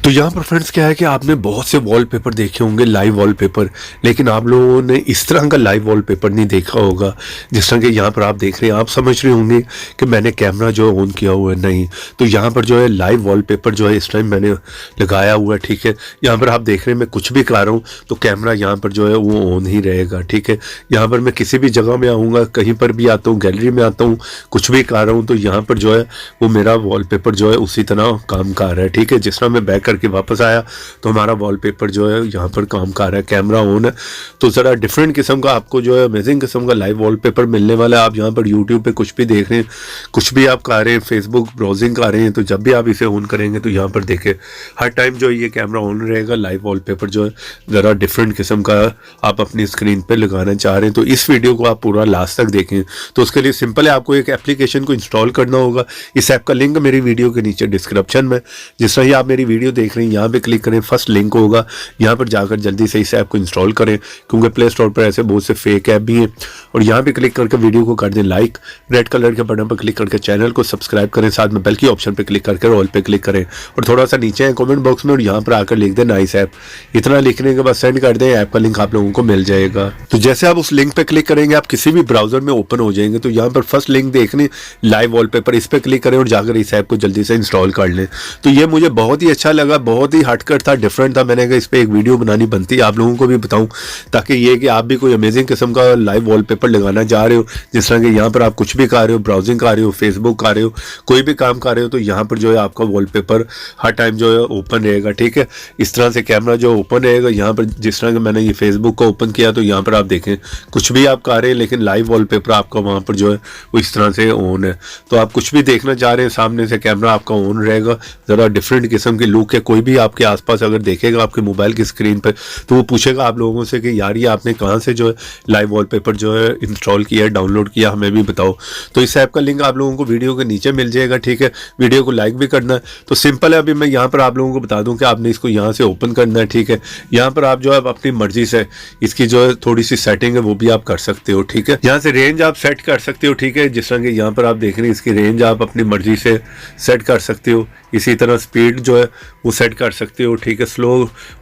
तो यहाँ पर फ्रेंड्स क्या है कि आपने बहुत से वॉलपेपर देखे होंगे, लाइव वॉलपेपर, लेकिन आप लोगों ने इस तरह का लाइव वॉलपेपर नहीं देखा होगा जिस तरह के यहाँ पर आप देख रहे हैं। आप समझ रहे होंगे कि मैंने कैमरा जो है ऑन किया हुआ है, नहीं। तो यहाँ पर जो है लाइव वॉलपेपर जो है इस टाइम मैंने लगाया हुआ है, ठीक है। यहाँ पर आप देख रहे हैं मैं कुछ भी कर रहा हूँ तो कैमरा यहाँ पर जो है वो ऑन ही रहेगा, ठीक है। यहाँ पर मैं किसी भी जगह में आऊँगा, कहीं पर भी आता हूँ, गैलरी में आता हूँ, कुछ भी कर रहा हूँ तो यहाँ पर जो है वो मेरा वॉलपेपर जो है उसी तरह काम कर रहा है, ठीक है। जिस तरह मैं बैक करके वापस आया तो हमारा वॉलपेपर जो है यहाँ पर काम कर रहा है, कैमरा ऑन है। तो ज़रा डिफरेंट किस्म का आपको जो है अमेजिंग किस्म का लाइव वॉलपेपर मिलने वाला है। आप यहाँ पर यूट्यूब पे कुछ भी देख रहे हैं, कुछ भी आप कर रहे हैं, फेसबुक ब्राउजिंग कर रहे हैं, तो जब भी आप इसे ऑन करेंगे तो यहाँ पर देखें हर टाइम जो है ये कैमरा ऑन रहेगा। लाइव वॉलपेपर जो है ज़रा डिफरेंट किस्म का आप अपनी स्क्रीन पर लगाना चाह रहे हैं तो इस वीडियो को आप पूरा लास्ट तक देखें। तो उसके लिए सिंपल है, आपको एक एप्लीकेशन को इंस्टॉल करना होगा। इस ऐप का लिंक मेरी वीडियो के नीचे डिस्क्रिप्शन में, जिस तरह ही आप मेरी वीडियो देख रहे हैं यहाँ पे क्लिक करें, फर्स्ट लिंक होगा, यहाँ पर जाकर जल्दी से इस ऐप को इंस्टॉल करें, क्योंकि प्ले स्टोर पर ऐसे बहुत से फेक ऐप भी हैं। और यहाँ पे क्लिक करके वीडियो को कर दें लाइक, रेड कलर के बटन पर क्लिक करके चैनल को सब्सक्राइब करें, साथ में बेल की ऑप्शन पर क्लिक करके ऑल पे क्लिक करें और थोड़ा सा नीचे है कमेंट बॉक्स में और यहाँ पर आकर लिख दें नाइस ऐप। इतना लिखने के बाद सेंड कर दें, ऐप का लिंक आप लोगों को मिल जाएगा। तो जैसे आप उस लिंक पे क्लिक करेंगे आप किसी भी ब्राउजर में ओपन हो जाएंगे। तो यहाँ पर फर्स्ट लिंक देखने लाइव वॉलपेपर, इस पर क्लिक करें और जाकर इस ऐप को जल्दी से इंस्टॉल कर लें। तो ये मुझे बहुत ही अच्छा लगा, बहुत ही हटकर था, डिफरेंट था। मैंने कहा इस पर एक वीडियो बनानी बनती है, आप लोगों को भी बताऊं, ताकि ये कि आप भी कोई अमेजिंग किस्म का लाइव वॉलपेपर लगाना चाह रहे हो, जिस तरह कि यहाँ पर आप कुछ भी कर रहे हो, ब्राउजिंग कर रहे हो, फेसबुक कर रहे हो, कोई भी काम कर रहे हो, तो यहाँ पर जो है आपका वॉलपेपर हर टाइम जो है ओपन रहेगा, ठीक है। इस तरह से कैमरा जो ओपन रहेगा। यहाँ पर जिस तरह कि मैंने ये फेसबुक को ओपन किया तो यहाँ पर आप देखें कुछ भी आप कर रहे हैं, लेकिन लाइव वॉलपेपर आपका वहाँ पर जो है वो इस तरह से ऑन है। तो आप कुछ भी देखना चाह रहे हैं, सामने से कैमरा आपका ऑन रहेगा। ज़रा डिफरेंट किस्म की लुक है। कोई भी आपके आसपास अगर देखेगा आपके मोबाइल की स्क्रीन पर तो वो पूछेगा आप लोगों से कि यार ये आपने कहाँ से जो है लाइव वॉलपेपर जो है इंस्टॉल किया, डाउनलोड किया, हमें भी बताओ। तो इस ऐप का लिंक आप लोगों को वीडियो के नीचे मिल जाएगा, ठीक है। वीडियो को लाइक भी करना है। तो सिंपल है, अभी मैं यहाँ पर आप लोगों को बता दूँ कि आपने इसको यहाँ से ओपन करना है, ठीक है। यहाँ पर आप जो है अपनी मर्जी से इसकी जो है थोड़ी सी सेटिंग है वो भी आप कर सकते हो, ठीक है। यहाँ से रेंज आप सेट कर सकते हो, ठीक है। जिस तरह कि यहाँ पर आप देख रहे हैं इसकी रेंज आप अपनी मर्जी से सेट कर सकते हो। इसी तरह स्पीड जो है वो सेट कर सकते हो, ठीक है। स्लो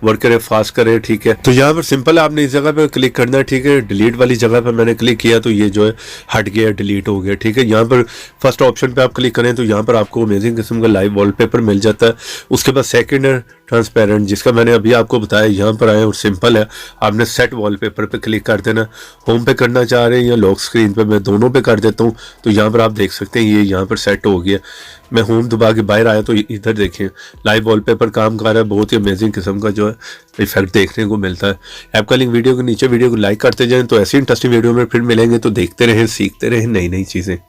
वर्क करे, फास्ट करे, ठीक है। तो यहाँ पर सिंपल है, आपने इस जगह पे क्लिक करना है, ठीक है। डिलीट वाली जगह पर मैंने क्लिक किया तो ये जो है हट गया, डिलीट हो गया, ठीक है। यहाँ पर फर्स्ट ऑप्शन पे आप क्लिक करें तो यहाँ पर आपको अमेजिंग किस्म का लाइव वॉलपेपर मिल जाता है। उसके बाद सेकंड है ट्रांसपेरेंट, जिसका मैंने अभी आपको बताया। यहाँ पर आए और सिंपल है, आपने सेट वॉलपेपर पे क्लिक कर देना। होम पे करना चाह रहे हैं या लॉक स्क्रीन पे, मैं दोनों पे कर देता हूँ। तो यहाँ पर आप देख सकते हैं ये यहाँ पर सेट हो गया। मैं होम दबा के बाहर आया तो इधर देखें लाइव वॉलपेपर काम कर रहा है। बहुत ही अमेजिंग किस्म का जो है इफेक्ट देखने को मिलता है। ऐप का लिंक वीडियो के नीचे, वीडियो को लाइक करते जाएं। तो ऐसी इंटरेस्टिंग वीडियो में फिर मिलेंगे, तो देखते रहें, सीखते रहें नई नई चीज़ें।